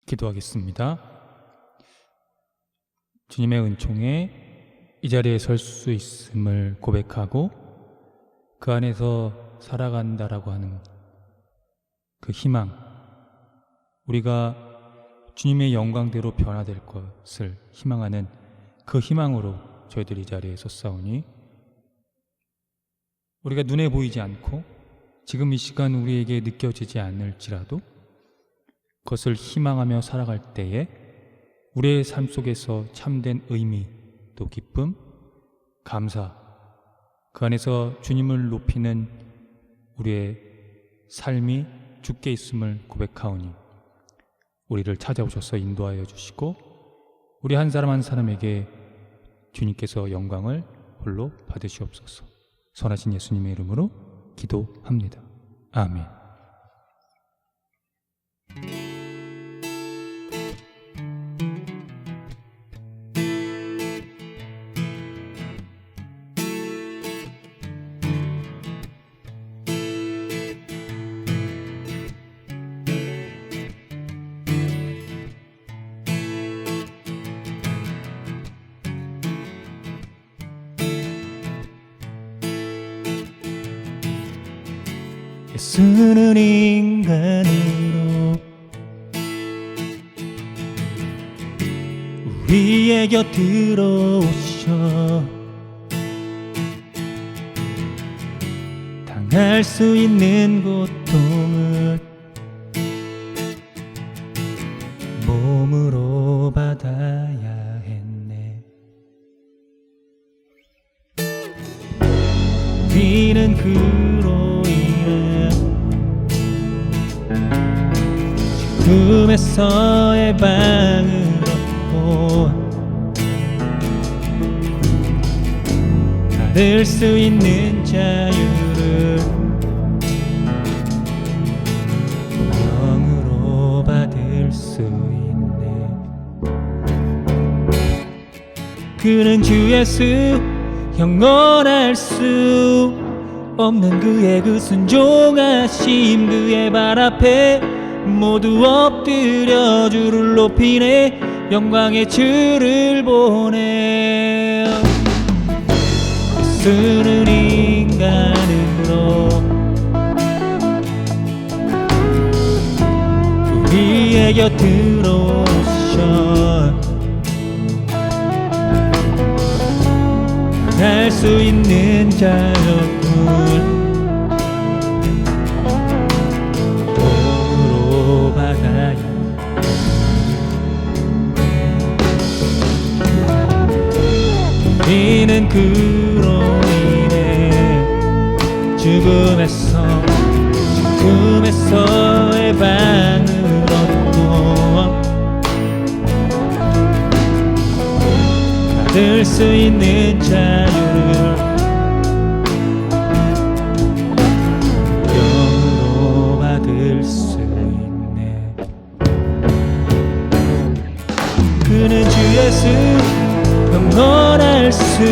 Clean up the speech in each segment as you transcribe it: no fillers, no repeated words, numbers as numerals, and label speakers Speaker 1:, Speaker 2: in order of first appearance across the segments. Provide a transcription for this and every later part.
Speaker 1: 기도하겠습니다. 주님의 은총에 이 자리에 설 수 있음을 고백하고 그 안에서 살아간다라고 하는 그 희망, 우리가 주님의 영광대로 변화될 것을 희망하는 그 희망으로 저희들이 이 자리에 섰사오니, 우리가 눈에 보이지 않고 지금 이 시간 우리에게 느껴지지 않을지라도 그것을 희망하며 살아갈 때에 우리의 삶 속에서 참된 의미, 또 기쁨, 감사, 그 안에서 주님을 높이는 우리의 삶이 주께 있음을 고백하오니 우리를 찾아오셔서 인도하여 주시고 우리 한 사람 한 사람에게 주님께서 영광을 홀로 받으시옵소서. 선하신 예수님의 이름으로 기도합니다. 아멘.
Speaker 2: 예수는 인간으로 우리의 곁으로 오셔 당할 수 있는 고통을 몸으로 받아야 했네. 우리는 그로 인해 죽음에서의 방을 얻고 받을 수 있는 자유를 영으로 받을 수 있네. 그는 주 예수, 영원할 수 없는 그의 그 순종하심, 그의 발 앞에 모두 엎드려 주를 높이네. 영광의 주를 보내. 예수는 인간으로 우리의 곁으로 오셔 할 수 있는 자유를 도로 받아야. 우리는 그로 인해 죽음에서의 방을 얻고 받을 수 있는 자유를 영으로 받을 수 있네. 그는 주 예수, 영원할 수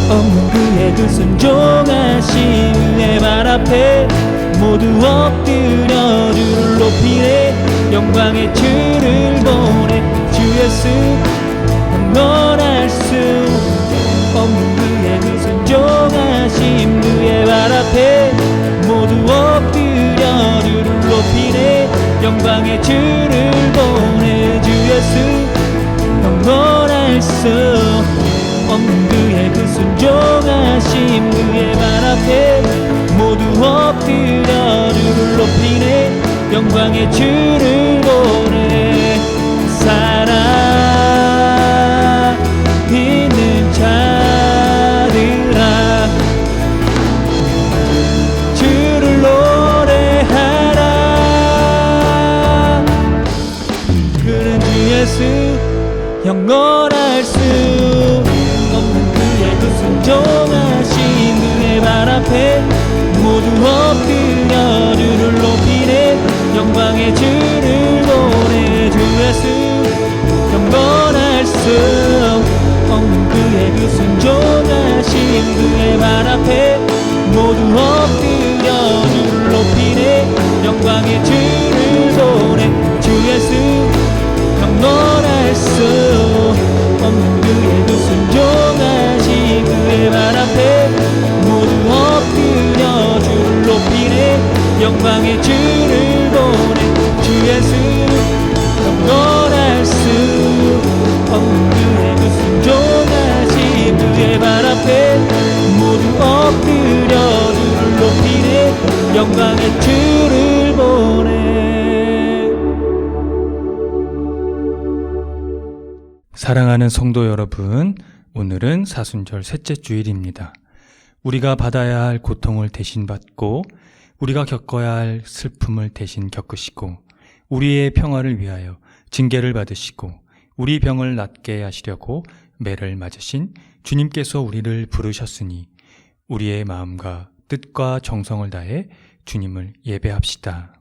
Speaker 2: 없는 그의 그 순종하심, 그의 발 앞에 모두 엎드려 주를 높이네. 영광의 주를 보내. 주 예수, 영원할 수 없는 그의 그 순종하심, 그의 발 앞에 모두 엎드려 주를 높이네. 영광의 주를 보내. 주 예수, 영원할 수 없는 그의 그 순종하심, 그의 발 앞에 모두 엎드려 주를 높이네. 영광의 주를 보내. 살아 있는 자들아, 주를 노래하라. 그는 주 예수, 영원할 수 없는 그의 그 순종하심, 그의 발 앞에 모두 엎드려 주를 높이네. 영광의 주를 영광의 주를 보내 주 예수 영원할 수 없는 그의 그 순종하심 그의 발 앞에 모두 엎드려 주를 높이네 영광의 주를 보내.
Speaker 1: 사랑하는 성도 여러분, 오늘은 사순절 셋째 주일입니다. 우리가 받아야 할 고통을 대신 받고 우리가 겪어야 할 슬픔을 대신 겪으시고 우리의 평화를 위하여 징계를 받으시고 우리 병을 낫게 하시려고 매를 맞으신 주님께서 우리를 부르셨으니 우리의 마음과 뜻과 정성을 다해 주님을 예배합시다.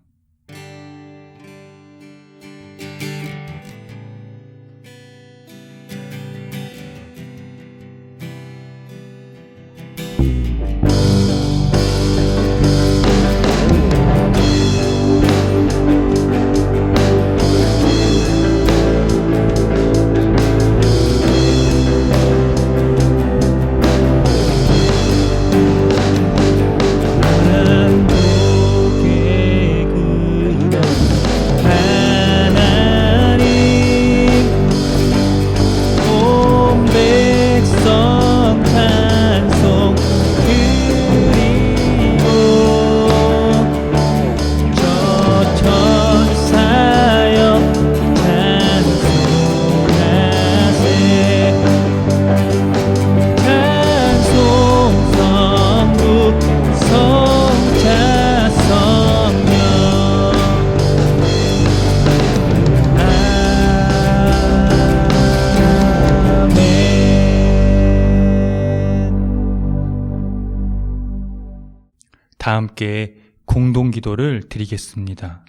Speaker 1: 다 함께 공동기도를 드리겠습니다.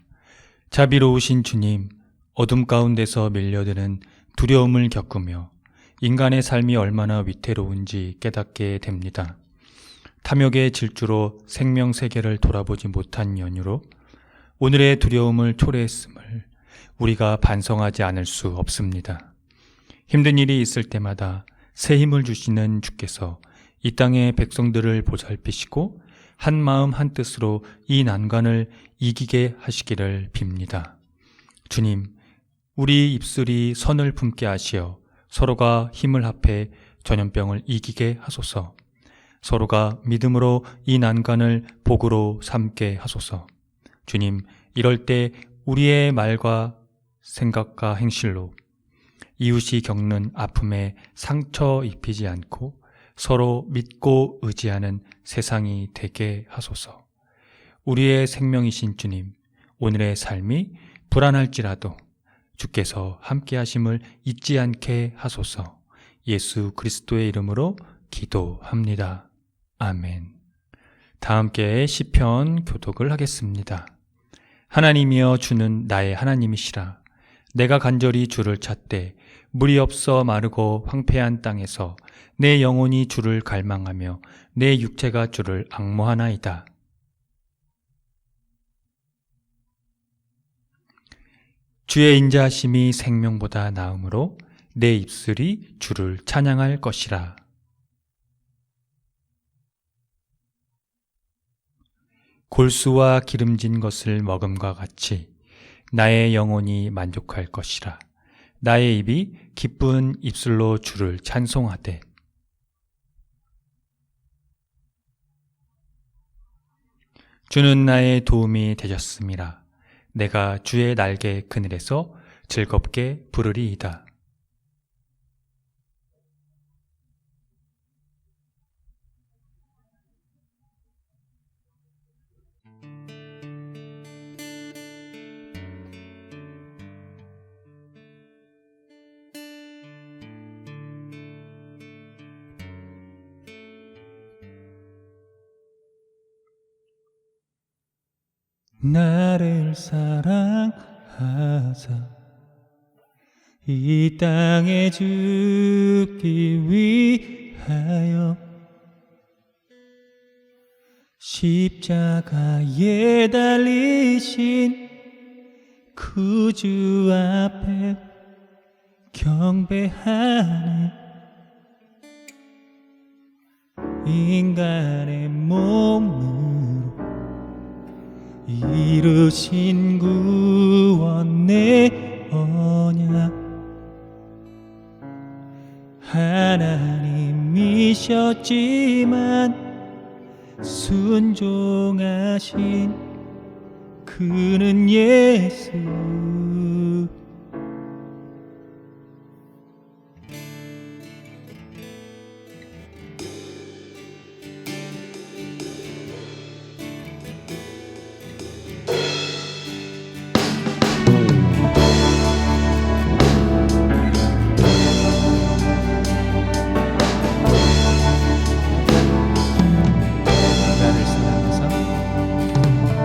Speaker 1: 자비로우신 주님, 어둠 가운데서 밀려드는 두려움을 겪으며 인간의 삶이 얼마나 위태로운지 깨닫게 됩니다. 탐욕의 질주로 생명세계를 돌아보지 못한 연유로 오늘의 두려움을 초래했음을 우리가 반성하지 않을 수 없습니다. 힘든 일이 있을 때마다 새 힘을 주시는 주께서 이 땅의 백성들을 보살피시고 한 마음 한 뜻으로 이 난관을 이기게 하시기를 빕니다. 주님, 우리 입술이 선을 품게 하시어 서로가 힘을 합해 전염병을 이기게 하소서. 서로가 믿음으로 이 난관을 복으로 삼게 하소서. 주님, 이럴 때 우리의 말과 생각과 행실로 이웃이 겪는 아픔에 상처 입히지 않고 서로 믿고 의지하는 세상이 되게 하소서. 우리의 생명이신 주님, 오늘의 삶이 불안할지라도 주께서 함께 하심을 잊지 않게 하소서. 예수 그리스도의 이름으로 기도합니다. 아멘. 다 함께 시편 교독을 하겠습니다. 하나님이여 주는 나의 하나님이시라. 내가 간절히 주를 찾되 물이 없어 마르고 황폐한 땅에서 내 영혼이 주를 갈망하며 내 육체가 주를 앙모하나이다. 주의 인자하심이 생명보다 나음으로 내 입술이 주를 찬양할 것이라. 골수와 기름진 것을 먹음과 같이 나의 영혼이 만족할 것이라. 나의 입이 기쁜 입술로 주를 찬송하되 주는 나의 도움이 되셨음이라. 내가 주의 날개 그늘에서 즐겁게 부르리이다.
Speaker 2: 나를 사랑하사 이 땅에 죽기 위하여 십자가에 달리신 그 주 앞에 경배하네. 인간의 몸으로 이루신 구원 내 언약 하나님이셨지만 순종하신 그는 예수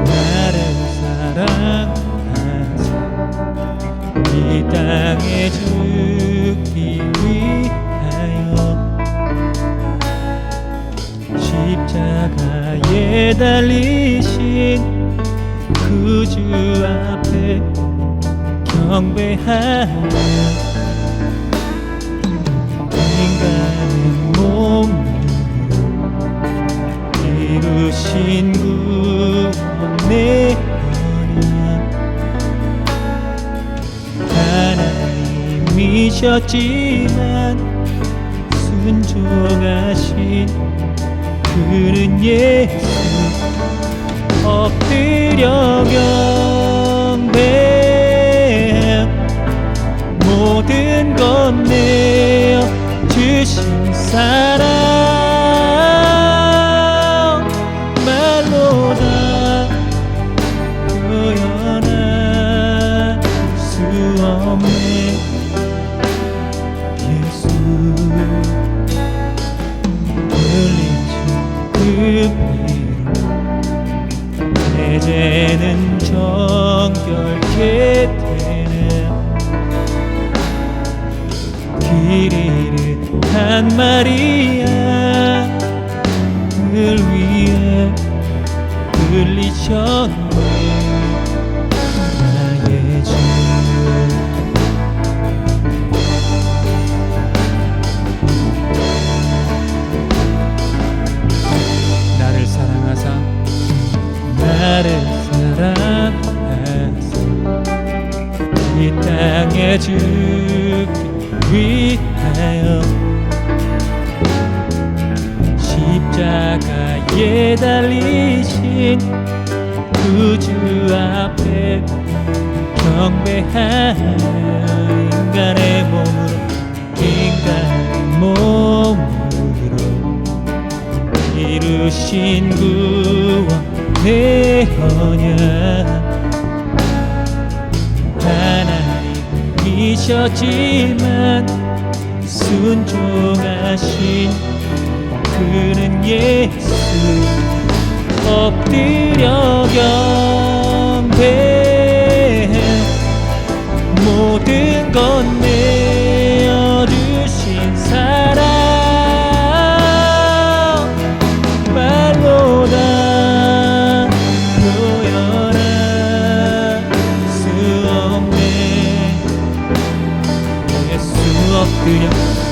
Speaker 2: 나를 사랑하사 이 땅에 죽기 위하여 십자가에 달리신 그 주 앞에 경배하며 인간의 몸으로 이루신 구원 내 언약 하나님이셨지만 순종하신 그는 예수 엎드려 경배 모든 것 내어 주신 사랑 말로다 표현할 수 없네 예수 흘린 그 피로 이제는 정결케 되네 길이를 한 마리아를 위해 흘리셨네 나의 주 나를 사랑하사 이 땅에 죽기 위하여 십자가에 달리신 그 주 앞에 경배하여 인간의 몸으로 이루신 구원 내 언약 하나님이셨지만 순종하신 그는 예수 엎드려 경배 모든 것 내어주신 사랑 말로다 표현할 수 없네 예수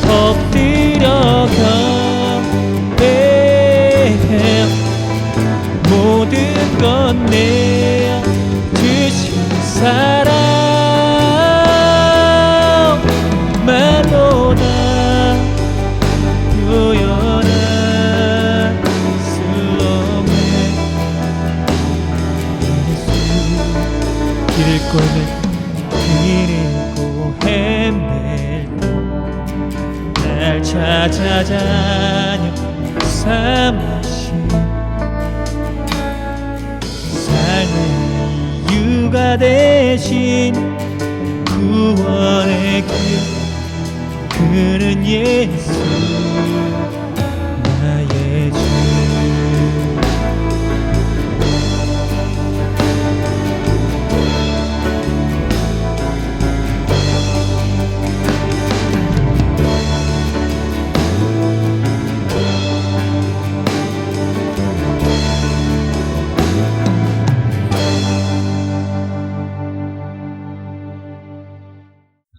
Speaker 2: 엎드려 경배해 모든 것 내어 주신 사랑 말로다 표현할 수 없네 예수 길을 고 헤맬 날 찾아다녀 삼으신 삶의 이유가 되신 구원의 길 그는 예수 나의 주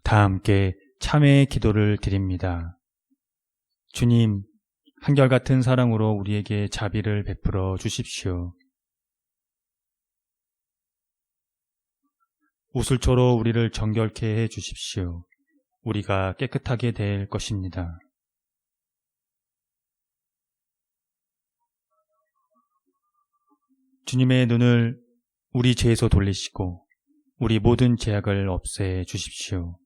Speaker 1: 다 함께 참회의 기도를 드립니다. 주님, 한결같은 사랑으로 우리에게 자비를 베풀어 주십시오. 우슬초로 우리를 정결케 해 주십시오. 우리가 깨끗하게 될 것입니다. 주님의 눈을 우리 죄에서 돌리시고 우리 모든 죄악을 없애 주십시오.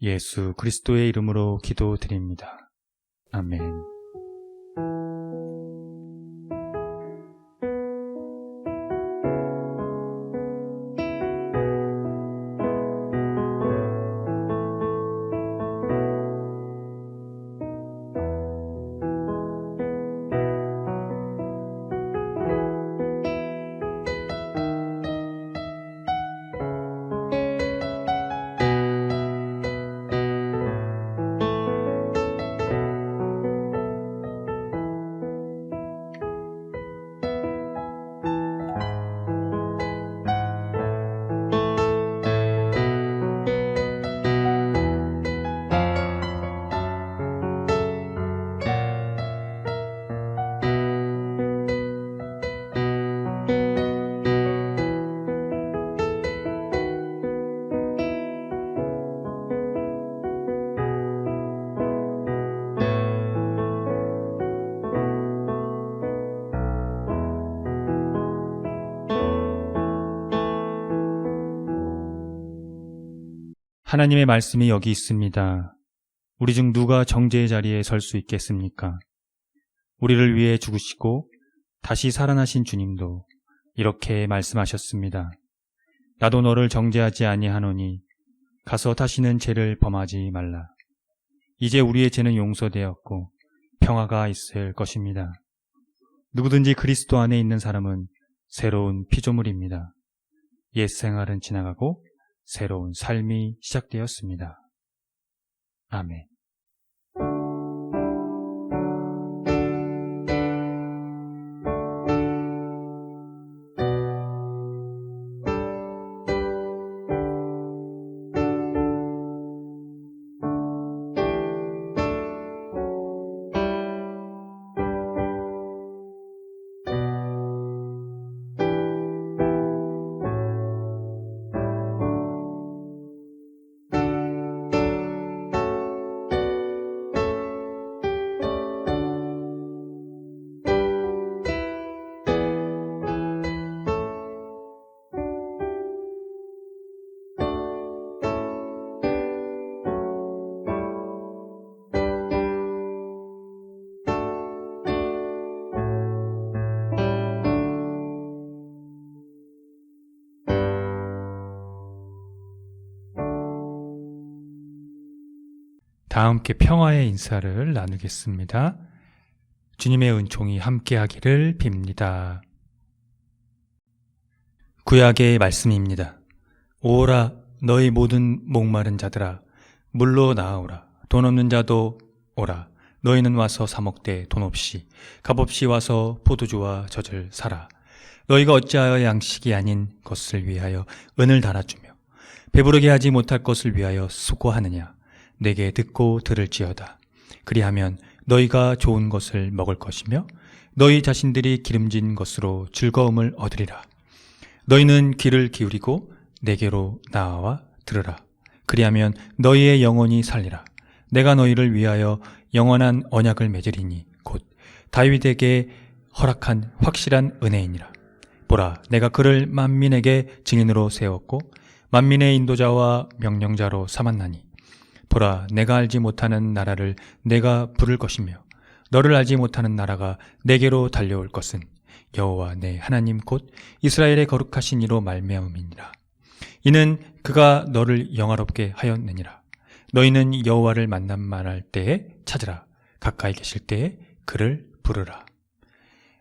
Speaker 1: 예수 그리스도의 이름으로 기도드립니다. 아멘. 하나님의 말씀이 여기 있습니다. 우리 중 누가 정죄의 자리에 설 수 있겠습니까? 우리를 위해 죽으시고 다시 살아나신 주님도 이렇게 말씀하셨습니다. 나도 너를 정죄하지 아니하노니 가서 다시는 죄를 범하지 말라. 이제 우리의 죄는 용서되었고 평화가 있을 것입니다. 누구든지 그리스도 안에 있는 사람은 새로운 피조물입니다. 옛 생활은 지나가고 새로운 삶이 시작되었습니다. 아멘. 다 함께 평화의 인사를 나누겠습니다. 주님의 은총이 함께하기를 빕니다. 구약의 말씀입니다. 오라 너희 모든 목마른 자들아 물로 나아오라. 돈 없는 자도 오라. 너희는 와서 사 먹되 돈 없이 값없이 와서 포도주와 젖을 사라. 너희가 어찌하여 양식이 아닌 것을 위하여 은을 달아주며 배부르게 하지 못할 것을 위하여 수고하느냐. 내게 듣고 들을지어다. 그리하면 너희가 좋은 것을 먹을 것이며 너희 자신들이 기름진 것으로 즐거움을 얻으리라. 너희는 귀를 기울이고 내게로 나와 들으라. 그리하면 너희의 영혼이 살리라. 내가 너희를 위하여 영원한 언약을 맺으리니 곧 다윗에게 허락한 확실한 은혜이니라. 보라, 내가 그를 만민에게 증인으로 세웠고 만민의 인도자와 명령자로 삼았나니 보라, 내가 알지 못하는 나라를 내가 부를 것이며 너를 알지 못하는 나라가 내게로 달려올 것은 여호와 내 하나님 곧 이스라엘의 거룩하신 이로 말미암음이니라. 이는 그가 너를 영화롭게 하였느니라. 너희는 여호와를 만난 말할 때에 찾으라. 가까이 계실 때에 그를 부르라.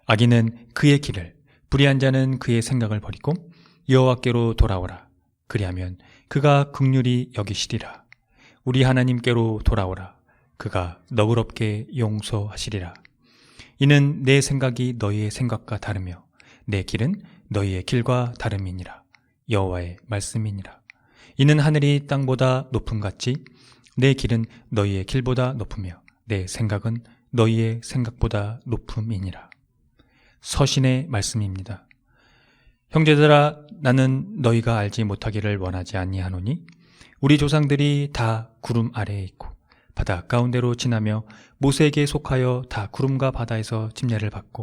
Speaker 1: 악인은 그의 길을, 불의한 자는 그의 생각을 버리고 여호와께로 돌아오라. 그리하면 그가 긍휼히 여기시리라. 우리 하나님께로 돌아오라. 그가 너그럽게 용서하시리라. 이는 내 생각이 너희의 생각과 다르며 내 길은 너희의 길과 다름이니라. 여호와의 말씀이니라. 이는 하늘이 땅보다 높음같이 내 길은 너희의 길보다 높으며 내 생각은 너희의 생각보다 높음이니라. 서신의 말씀입니다. 형제들아, 나는 너희가 알지 못하기를 원하지 아니하노니 우리 조상들이 다 구름 아래에 있고 바다 가운데로 지나며 모세에게 속하여 다 구름과 바다에서 침례를 받고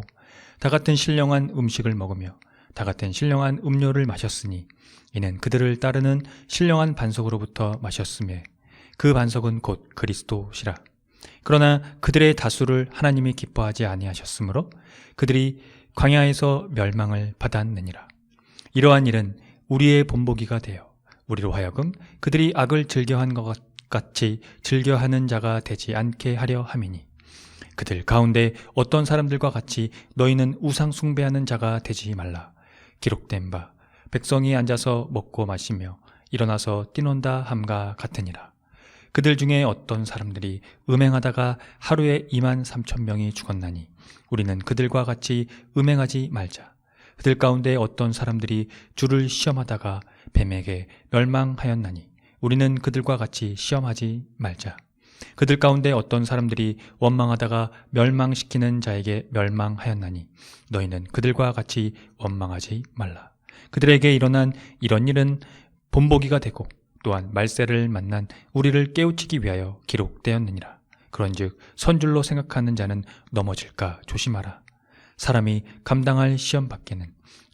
Speaker 1: 다 같은 신령한 음식을 먹으며 다 같은 신령한 음료를 마셨으니 이는 그들을 따르는 신령한 반석으로부터 마셨으며 그 반석은 곧 그리스도시라. 그러나 그들의 다수를 하나님이 기뻐하지 아니하셨으므로 그들이 광야에서 멸망을 받았느니라. 이러한 일은 우리의 본보기가 되어 우리로 하여금 그들이 악을 즐겨한 것 같이 즐겨하는 자가 되지 않게 하려 함이니 그들 가운데 어떤 사람들과 같이 너희는 우상 숭배하는 자가 되지 말라. 기록된 바 백성이 앉아서 먹고 마시며 일어나서 뛰논다 함과 같으니라. 그들 중에 어떤 사람들이 음행하다가 하루에 23,000명이 죽었나니 우리는 그들과 같이 음행하지 말자. 그들 가운데 어떤 사람들이 주를 시험하다가 뱀에게 멸망하였나니 우리는 그들과 같이 시험하지 말자. 그들 가운데 어떤 사람들이 원망하다가 멸망시키는 자에게 멸망하였나니 너희는 그들과 같이 원망하지 말라. 그들에게 일어난 이런 일은 본보기가 되고 또한 말세를 만난 우리를 깨우치기 위하여 기록되었느니라. 그런즉 선줄로 생각하는 자는 넘어질까 조심하라. 사람이 감당할 시험 밖에는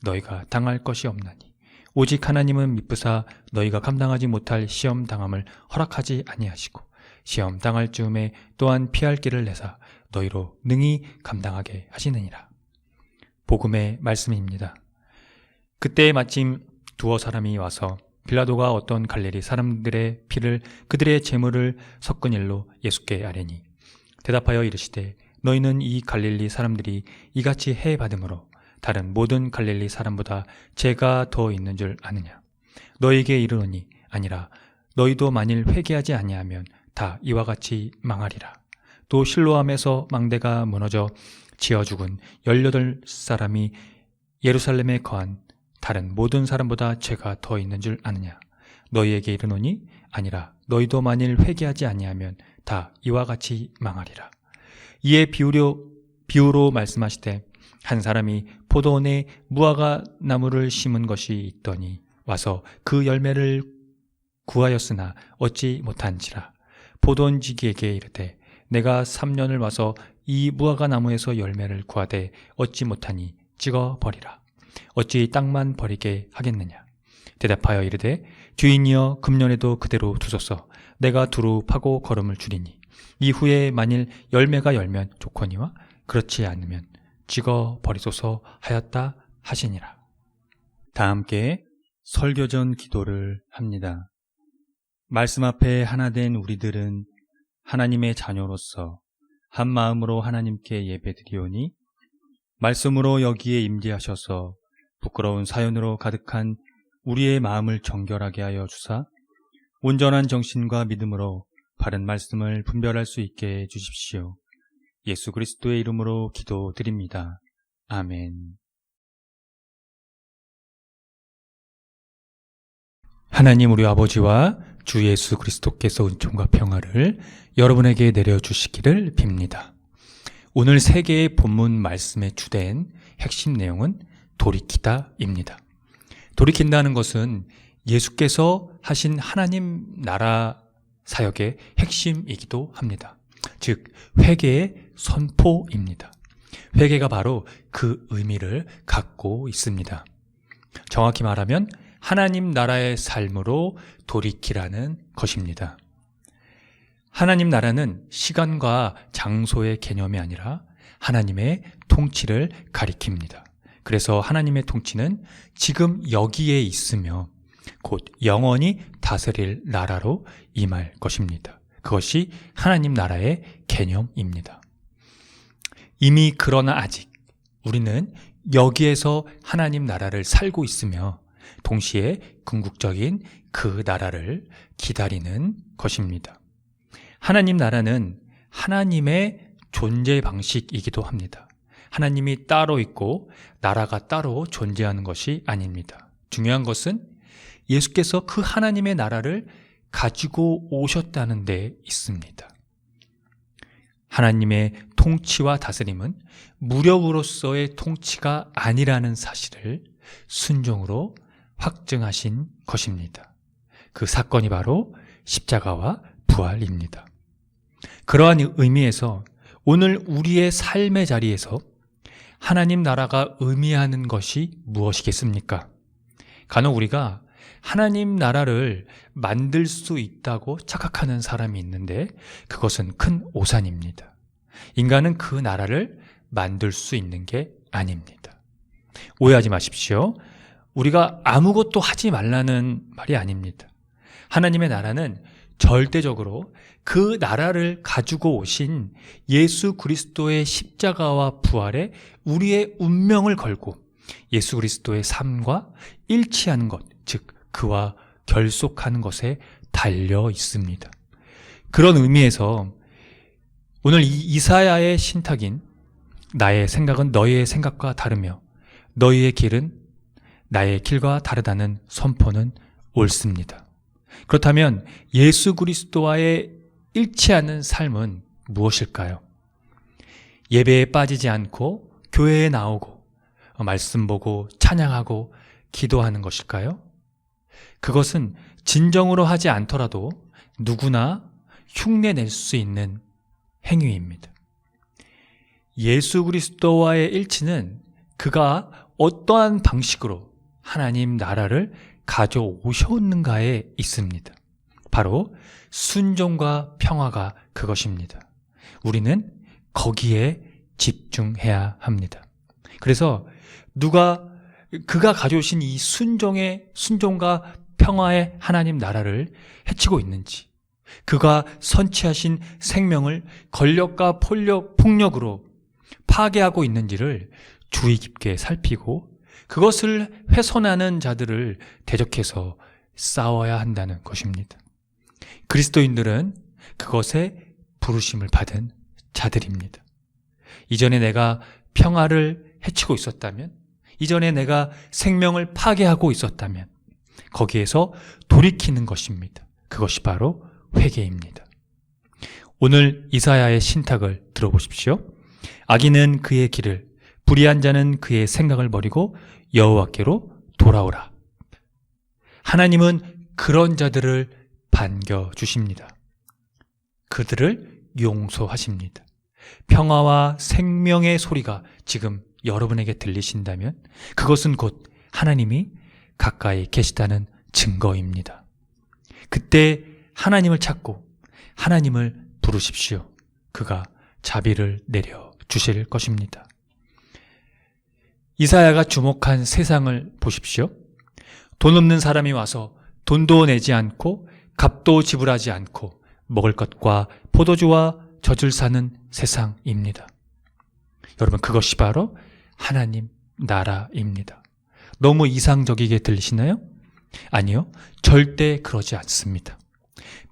Speaker 1: 너희가 당할 것이 없나니 오직 하나님은 미쁘사 너희가 감당하지 못할 시험 당함을 허락하지 아니하시고 시험 당할 즈음에 또한 피할 길을 내사 너희로 능히 감당하게 하시느니라. 복음의 말씀입니다. 그때 마침 두어 사람이 와서 빌라도가 어떤 갈릴리 사람들의 피를 그들의 제물을 섞은 일로 예수께 아뢰니 대답하여 이르시되 너희는 이 갈릴리 사람들이 이같이 해 받음으로 다른 모든 갈릴리 사람보다 죄가 더 있는 줄 아느냐. 너희에게 이르노니 아니라 너희도 만일 회개하지 아니하면 다 이와 같이 망하리라. 또 실로암에서 망대가 무너져 지어 죽은 18사람이 예루살렘에 거한 다른 모든 사람보다 죄가 더 있는 줄 아느냐. 너희에게 이르노니 아니라 너희도 만일 회개하지 아니하면 다 이와 같이 망하리라. 이에 비유로 말씀하시되 한 사람이 포도원에 무화과 나무를 심은 것이 있더니 와서 그 열매를 구하였으나 얻지 못한지라. 포도원지기에게 이르되 내가 3년을 와서 이 무화과 나무에서 열매를 구하되 얻지 못하니 찍어 버리라. 어찌 땅만 버리게 하겠느냐. 대답하여 이르되 주인이여 금년에도 그대로 두소서. 내가 두루 파고 거름을 줄이니 이후에 만일 열매가 열면 좋거니와 그렇지 않으면 찍어 버리소서 하였다 하시니라. 다 함께 설교전 기도를 합니다. 말씀 앞에 하나 된 우리들은 하나님의 자녀로서 한 마음으로 하나님께 예배드리오니 말씀으로 여기에 임재하셔서 부끄러운 사연으로 가득한 우리의 마음을 정결하게 하여 주사 온전한 정신과 믿음으로 바른 말씀을 분별할 수 있게 해주십시오. 예수 그리스도의 이름으로 기도드립니다. 아멘. 하나님 우리 아버지와 주 예수 그리스도께서 은총과 평화를 여러분에게 내려주시기를 빕니다. 오늘 세 개의 본문 말씀의 주된 핵심 내용은 돌이키다입니다. 돌이킨다는 것은 예수께서 하신 하나님 나라 사역의 핵심이기도 합니다. 즉 회개의 선포입니다. 회개가 바로 그 의미를 갖고 있습니다. 정확히 말하면 하나님 나라의 삶으로 돌이키라는 것입니다. 하나님 나라는 시간과 장소의 개념이 아니라 하나님의 통치를 가리킵니다. 그래서 하나님의 통치는 지금 여기에 있으며 곧 영원히 다스릴 나라로 임할 것입니다. 그것이 하나님 나라의 개념입니다. 이미 그러나 아직 우리는 여기에서 하나님 나라를 살고 있으며 동시에 궁극적인 그 나라를 기다리는 것입니다. 하나님 나라는 하나님의 존재 방식이기도 합니다. 하나님이 따로 있고 나라가 따로 존재하는 것이 아닙니다. 중요한 것은 예수께서 그 하나님의 나라를 가지고 오셨다는 데 있습니다. 하나님의 통치와 다스림은 무력으로서의 통치가 아니라는 사실을 순종으로 확증하신 것입니다. 그 사건이 바로 십자가와 부활입니다. 그러한 의미에서 오늘 우리의 삶의 자리에서 하나님 나라가 의미하는 것이 무엇이겠습니까? 간혹 우리가 하나님 나라를 만들 수 있다고 착각하는 사람이 있는데 그것은 큰 오산입니다. 인간은 그 나라를 만들 수 있는 게 아닙니다. 오해하지 마십시오. 우리가 아무것도 하지 말라는 말이 아닙니다. 하나님의 나라는 절대적으로 그 나라를 가지고 오신 예수 그리스도의 십자가와 부활에 우리의 운명을 걸고 예수 그리스도의 삶과 일치하는 것, 즉 그와 결속하는 것에 달려 있습니다. 그런 의미에서 오늘 이 이사야의 신탁인 나의 생각은 너희의 생각과 다르며 너희의 길은 나의 길과 다르다는 선포는 옳습니다. 그렇다면 예수 그리스도와의 일치하는 삶은 무엇일까요? 예배에 빠지지 않고 교회에 나오고 말씀 보고 찬양하고 기도하는 것일까요? 그것은 진정으로 하지 않더라도 누구나 흉내낼 수 있는 행위입니다. 예수 그리스도와의 일치는 그가 어떠한 방식으로 하나님 나라를 가져오셨는가에 있습니다. 바로 순종과 평화가 그것입니다. 우리는 거기에 집중해야 합니다. 그래서 그가 가져오신 이 순종과 평화의 하나님 나라를 해치고 있는지, 그가 선취하신 생명을 권력과 폭력으로 파괴하고 있는지를 주의 깊게 살피고 그것을 훼손하는 자들을 대적해서 싸워야 한다는 것입니다. 그리스도인들은 그것에 부르심을 받은 자들입니다. 이전에 내가 평화를 해치고 있었다면, 이전에 내가 생명을 파괴하고 있었다면 거기에서 돌이키는 것입니다. 그것이 바로 회개입니다. 오늘 이사야의 신탁을 들어보십시오. 악인은 그의 길을, 불의한 자는 그의 생각을 버리고 여호와께로 돌아오라. 하나님은 그런 자들을 반겨주십니다. 그들을 용서하십니다. 평화와 생명의 소리가 지금 여러분에게 들리신다면 그것은 곧 하나님이 가까이 계시다는 증거입니다. 그때 하나님을 찾고 하나님을 부르십시오. 그가 자비를 내려 주실 것입니다. 이사야가 주목한 세상을 보십시오. 돈 없는 사람이 와서 돈도 내지 않고 값도 지불하지 않고 먹을 것과 포도주와 젖을 사는 세상입니다. 여러분, 그것이 바로 하나님 나라입니다. 너무 이상적이게 들리시나요? 아니요, 절대 그러지 않습니다.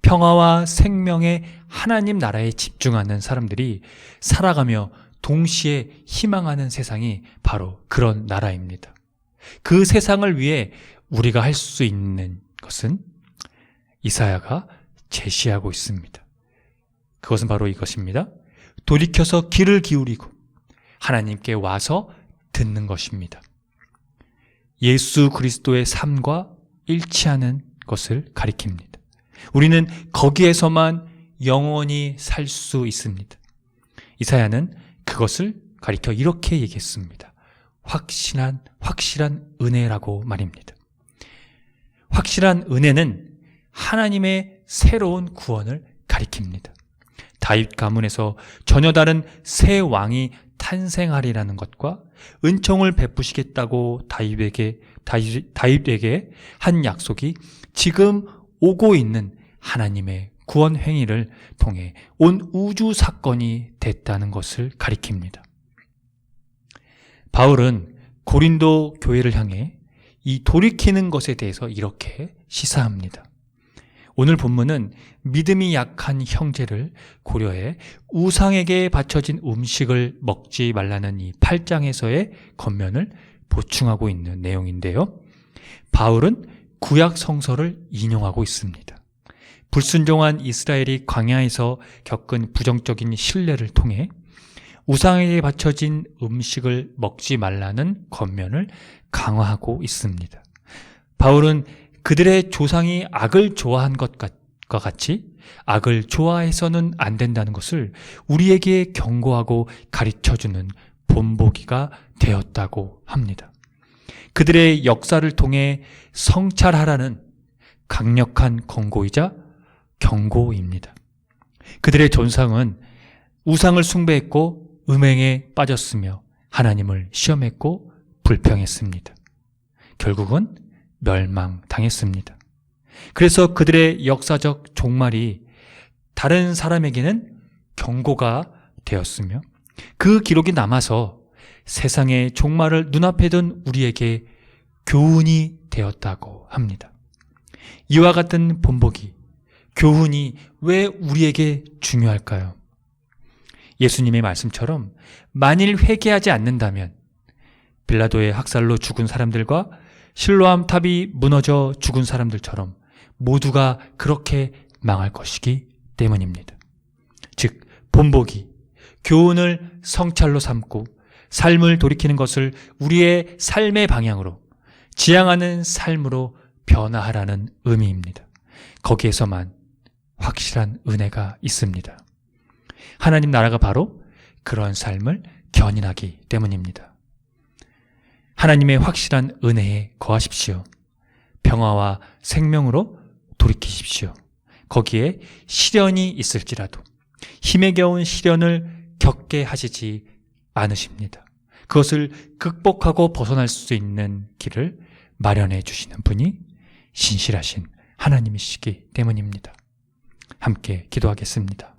Speaker 1: 평화와 생명의 하나님 나라에 집중하는 사람들이 살아가며 동시에 희망하는 세상이 바로 그런 나라입니다. 그 세상을 위해 우리가 할 수 있는 것은 이사야가 제시하고 있습니다. 그것은 바로 이것입니다. 돌이켜서 귀를 기울이고 하나님께 와서 듣는 것입니다. 예수 그리스도의 삶과 일치하는 것을 가리킵니다. 우리는 거기에서만 영원히 살 수 있습니다. 이사야는 그것을 가리켜 이렇게 얘기했습니다. 확실한 은혜라고 말입니다. 확실한 은혜는 하나님의 새로운 구원을 가리킵니다. 다윗 가문에서 전혀 다른 새 왕이 탄생하리라는 것과 은총을 베푸시겠다고 다윗에게 한 약속이 지금 오고 있는 하나님의 구원 행위를 통해 온 우주 사건이 됐다는 것을 가리킵니다. 바울은 고린도 교회를 향해 이 돌이키는 것에 대해서 이렇게 시사합니다. 오늘 본문은 믿음이 약한 형제를 고려해 우상에게 바쳐진 음식을 먹지 말라는 이 8장에서의 권면을 보충하고 있는 내용인데요. 바울은 구약 성서를 인용하고 있습니다. 불순종한 이스라엘이 광야에서 겪은 부정적인 신뢰를 통해 우상에게 바쳐진 음식을 먹지 말라는 권면을 강화하고 있습니다. 바울은 그들의 조상이 악을 좋아한 것과 같이 악을 좋아해서는 안 된다는 것을 우리에게 경고하고 가르쳐주는 본보기가 되었다고 합니다. 그들의 역사를 통해 성찰하라는 강력한 권고이자 경고입니다. 그들의 존상은 우상을 숭배했고 음행에 빠졌으며 하나님을 시험했고 불평했습니다. 결국은 멸망당했습니다. 그래서 그들의 역사적 종말이 다른 사람에게는 경고가 되었으며 그 기록이 남아서 세상의 종말을 눈앞에 둔 우리에게 교훈이 되었다고 합니다. 이와 같은 본보기, 교훈이 왜 우리에게 중요할까요? 예수님의 말씀처럼 만일 회개하지 않는다면 빌라도의 학살로 죽은 사람들과 실로암 탑이 무너져 죽은 사람들처럼 모두가 그렇게 망할 것이기 때문입니다. 즉 본보기, 교훈을 성찰로 삼고 삶을 돌이키는 것을 우리의 삶의 방향으로 지향하는 삶으로 변화하라는 의미입니다. 거기에서만 확실한 은혜가 있습니다. 하나님 나라가 바로 그런 삶을 견인하기 때문입니다. 하나님의 확실한 은혜에 거하십시오. 평화와 생명으로 돌이키십시오. 거기에 시련이 있을지라도 힘에 겨운 시련을 겪게 하시지 않으십니다. 그것을 극복하고 벗어날 수 있는 길을 마련해 주시는 분이 신실하신 하나님이시기 때문입니다. 함께 기도하겠습니다.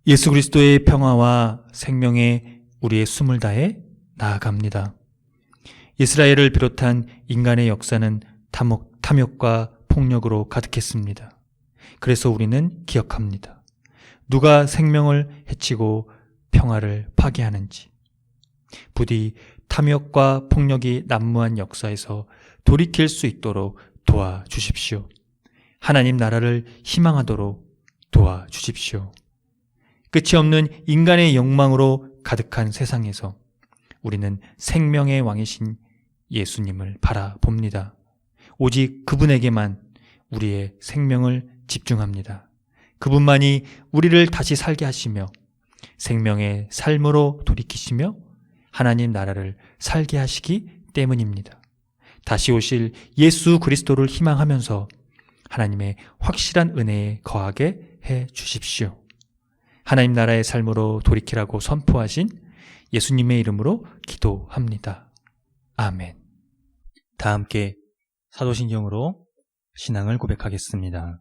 Speaker 1: 예수 그리스도의 평화와 생명에 우리의 숨을 다해 나아갑니다. 이스라엘을 비롯한 인간의 역사는 탐욕과 폭력으로 가득했습니다. 그래서 우리는 기억합니다. 누가 생명을 해치고 평화를 파괴하는지. 부디 탐욕과 폭력이 난무한 역사에서 돌이킬 수 있도록 도와주십시오. 하나님 나라를 희망하도록 도와주십시오. 끝이 없는 인간의 욕망으로 가득한 세상에서 우리는 생명의 왕이신 예수님을 바라봅니다. 오직 그분에게만 우리의 생명을 집중합니다. 그분만이 우리를 다시 살게 하시며 생명의 삶으로 돌이키시며 하나님 나라를 살게 하시기 때문입니다. 다시 오실 예수 그리스도를 희망하면서 하나님의 확실한 은혜에 거하게 해 주십시오. 하나님 나라의 삶으로 돌이키라고 선포하신 예수님의 이름으로 기도합니다. 아멘. 다 함께 사도신경으로 신앙을 고백하겠습니다.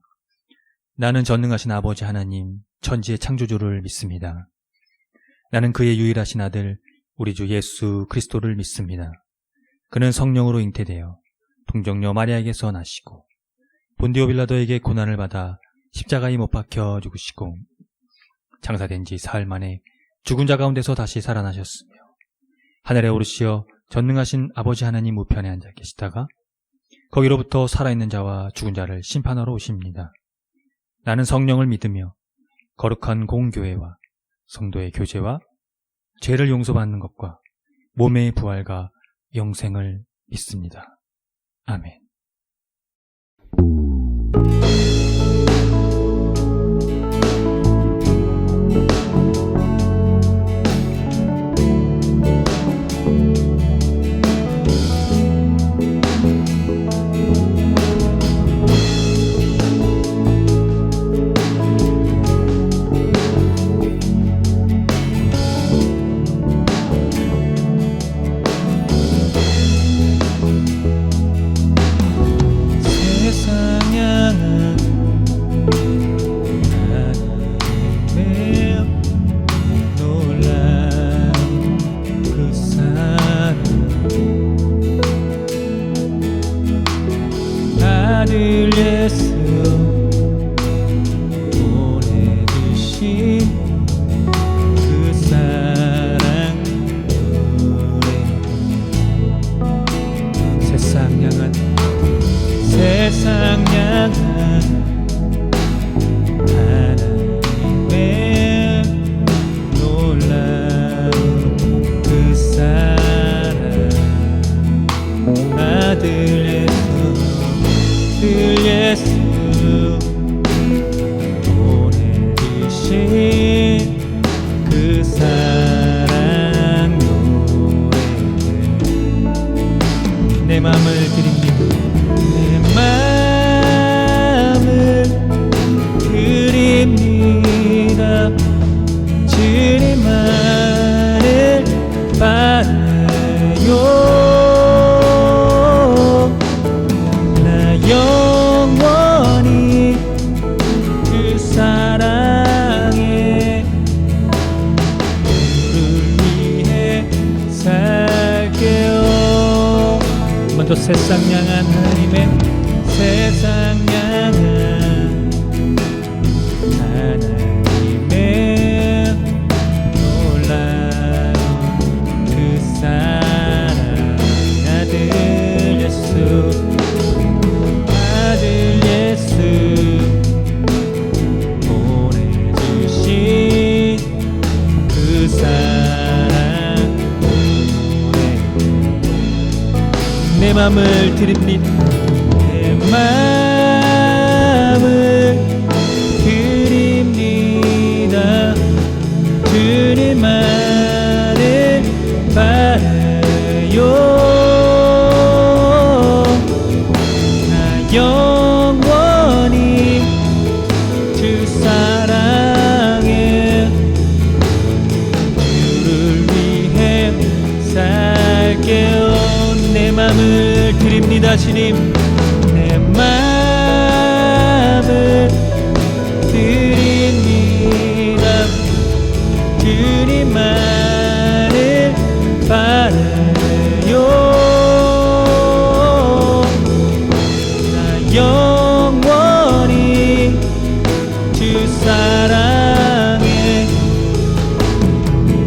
Speaker 1: 나는 전능하신 아버지 하나님, 천지의 창조주를 믿습니다. 나는 그의 유일하신 아들, 우리 주 예수 그리스도를 믿습니다. 그는 성령으로 잉태되어 동정녀 마리아에게서 나시고 본디오 빌라도에게 고난을 받아 십자가에 못 박혀 죽으시고 장사된 지 사흘 만에 죽은 자 가운데서 다시 살아나셨으며 하늘에 오르시어 전능하신 아버지 하나님 우편에 앉아 계시다가 거기로부터 살아있는 자와 죽은 자를 심판하러 오십니다. 나는 성령을 믿으며 거룩한 공교회와 성도의 교제와 죄를 용서받는 것과 몸의 부활과 영생을 믿습니다. 아멘.
Speaker 2: 먼저 세상 향한 하나님의 세상 향한 하나님의 놀라운 그 사랑 아들 예수 보내주신 그 사랑 내 맘을 드립니다. 내 맘을 드립니다. 주님만을 바라요. 나 영원히 주 사랑에 주를 위해 살게요. 내 맘을 드립니다. 주님 내 맘을 드립니다. 주님만을 바라요. 나 영원히 주 사랑에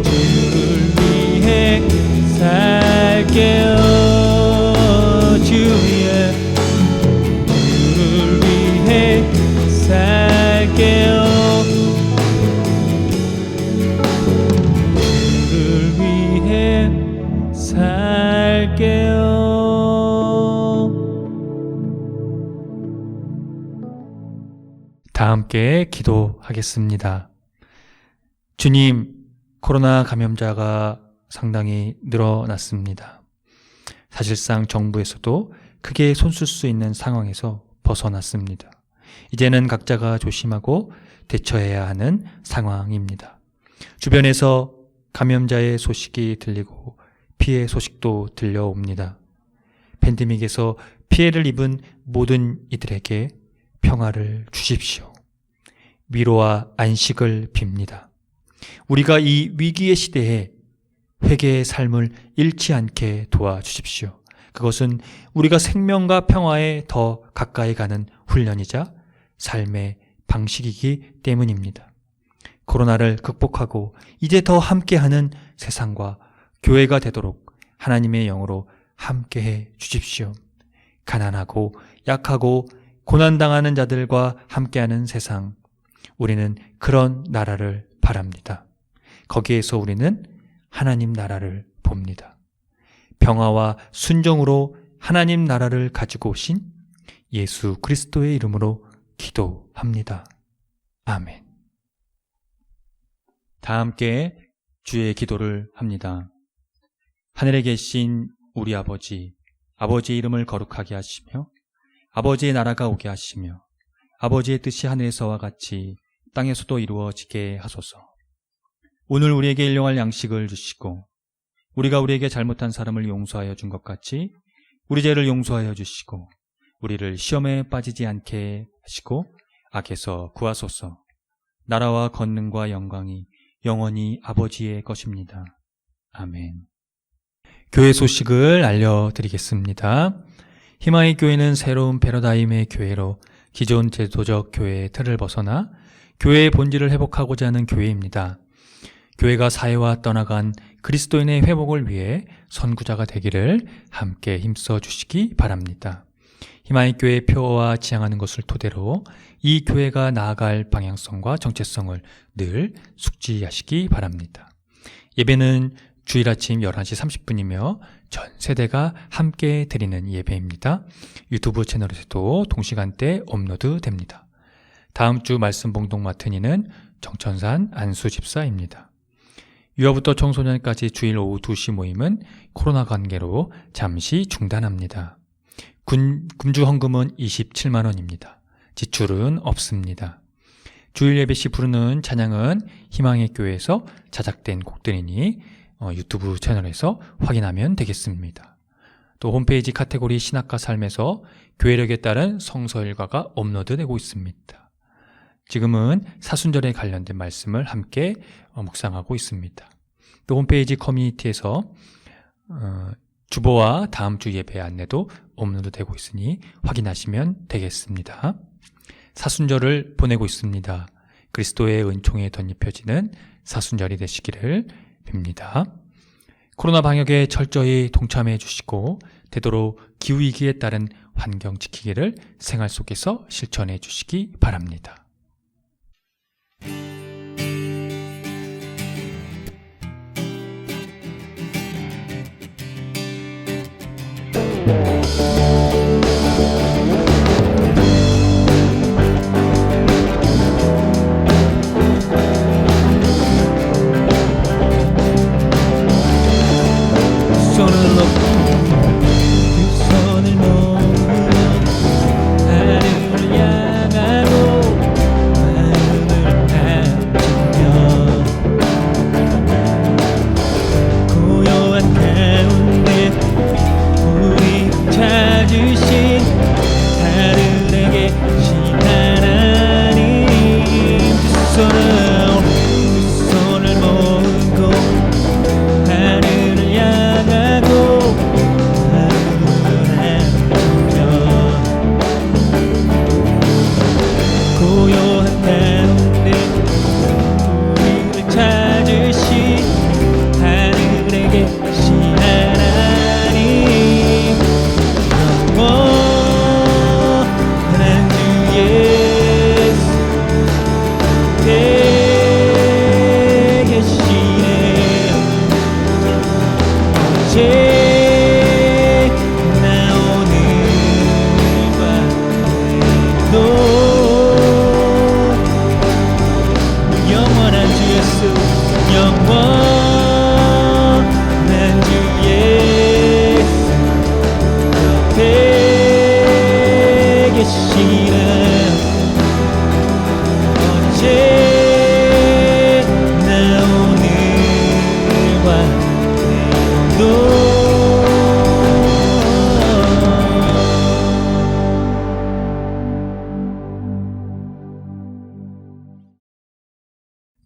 Speaker 2: 주를 위해 살게요. 주의 주를 위해 살게요. 주를 위해 살게요.
Speaker 1: 다 함께 기도하겠습니다. 주님, 코로나 감염자가 상당히 늘어났습니다. 사실상 정부에서도 크게 손쓸 수 있는 상황에서 벗어났습니다. 이제는 각자가 조심하고 대처해야 하는 상황입니다. 주변에서 감염자의 소식이 들리고 피해 소식도 들려옵니다. 팬데믹에서 피해를 입은 모든 이들에게 평화를 주십시오. 위로와 안식을 빕니다. 우리가 이 위기의 시대에 회개의 삶을 잃지 않게 도와주십시오. 그것은 우리가 생명과 평화에 더 가까이 가는 훈련이자 삶의 방식이기 때문입니다. 코로나를 극복하고 이제 더 함께하는 세상과 교회가 되도록 하나님의 영으로 함께해 주십시오. 가난하고 약하고 고난당하는 자들과 함께하는 세상, 우리는 그런 나라를 바랍니다. 거기에서 우리는 하나님 나라를 봅니다. 평화와 순종으로 하나님 나라를 가지고 오신 예수 그리스도의 이름으로 기도합니다. 아멘. 다 함께 주의 기도를 합니다. 하늘에 계신 우리 아버지, 아버지의 이름을 거룩하게 하시며 아버지의 나라가 오게 하시며 아버지의 뜻이 하늘에서와 같이 땅에서도 이루어지게 하소서. 오늘 우리에게 일용할 양식을 주시고 우리가 우리에게 잘못한 사람을 용서하여 준 것 같이 우리 죄를 용서하여 주시고 우리를 시험에 빠지지 않게 하시고 악에서 구하소서. 나라와 권능과 영광이 영원히 아버지의 것입니다. 아멘. 교회 소식을 알려드리겠습니다. 희망의 교회는 새로운 패러다임의 교회로 기존 제도적 교회의 틀을 벗어나 교회의 본질을 회복하고자 하는 교회입니다. 교회가 사회와 떠나간 그리스도인의 회복을 위해 선구자가 되기를 함께 힘써 주시기 바랍니다. 희망의 교회의 표어와 지향하는 것을 토대로 이 교회가 나아갈 방향성과 정체성을 늘 숙지하시기 바랍니다. 예배는 주일 아침 11시 30분이며 전 세대가 함께 드리는 예배입니다. 유튜브 채널에서도 동시간대 업로드됩니다. 다음 주 말씀 봉독 맡은 이는 정천산 안수 집사입니다. 유아부터 청소년까지 주일 오후 2시 모임은 코로나 관계로 잠시 중단합니다. 금주 헌금은 27만 원입니다. 지출은 없습니다. 주일 예배 시 부르는 찬양은 희망의 교회에서 자작된 곡들이니 유튜브 채널에서 확인하면 되겠습니다. 또 홈페이지 카테고리 신학과 삶에서 교회력에 따른 성서 일과가 업로드되고 있습니다. 지금은 사순절에 관련된 말씀을 함께 묵상하고 있습니다. 또 홈페이지 커뮤니티에서 주보와 다음 주 예배 안내도 업로드 되고 있으니 확인하시면 되겠습니다. 사순절을 보내고 있습니다. 그리스도의 은총에 덧입혀지는 사순절이 되시기를 빕니다. 코로나 방역에 철저히 동참해 주시고 되도록 기후위기에 따른 환경 지키기를 생활 속에서 실천해 주시기 바랍니다.
Speaker 2: 손을 놓고 두 손을 모으며 하늘을 향하고 마음을 다지며 고요한 가운데 우리 찾으신 하늘에 계신 하나님 두 손을 모으고 하늘을 향하고 마음을 아프며 고요한 가운데 우리를 찾으신 하늘에 계신 하나님 영원한 주 예수 계시네 어제나 오늘과 내일도 영원한 주 예수 영원한 주 예수 곁에 계시네 어제나 오늘과 내일도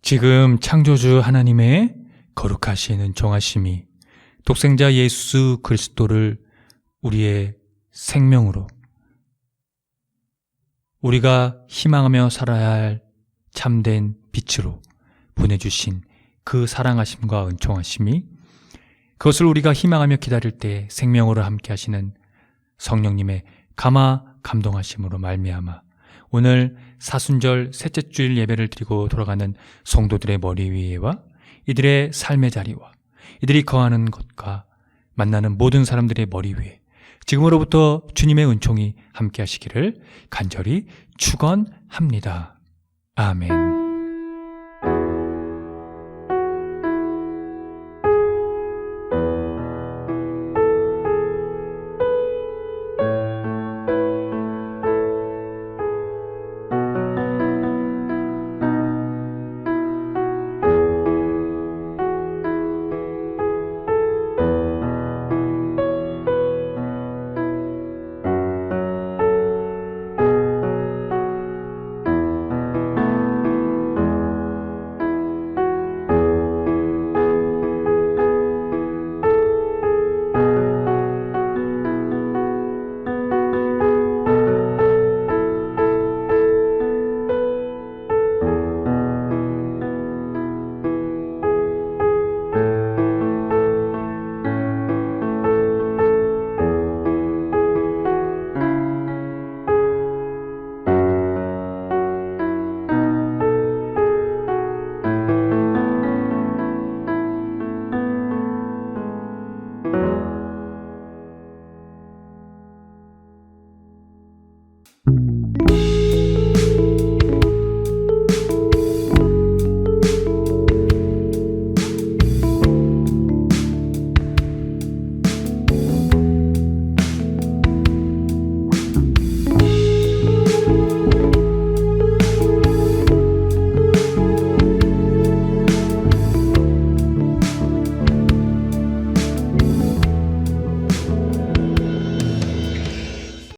Speaker 1: 지금 창조주 하나님의 거룩하신 은총하심이 독생자 예수 그리스도를 우리의 생명으로 우리가 희망하며 살아야 할 참된 빛으로 보내주신 그 사랑하심과 은총하심이 그것을 우리가 희망하며 기다릴 때 생명으로 함께 하시는 성령님의 감화 감동하심으로 말미암아 오늘 사순절 셋째 주일 예배를 드리고 돌아가는 성도들의 머리 위에와 이들의 삶의 자리와 이들이 거하는 것과 만나는 모든 사람들의 머리 위에 지금으로부터 주님의 은총이 함께 하시기를 간절히 축원합니다. 아멘.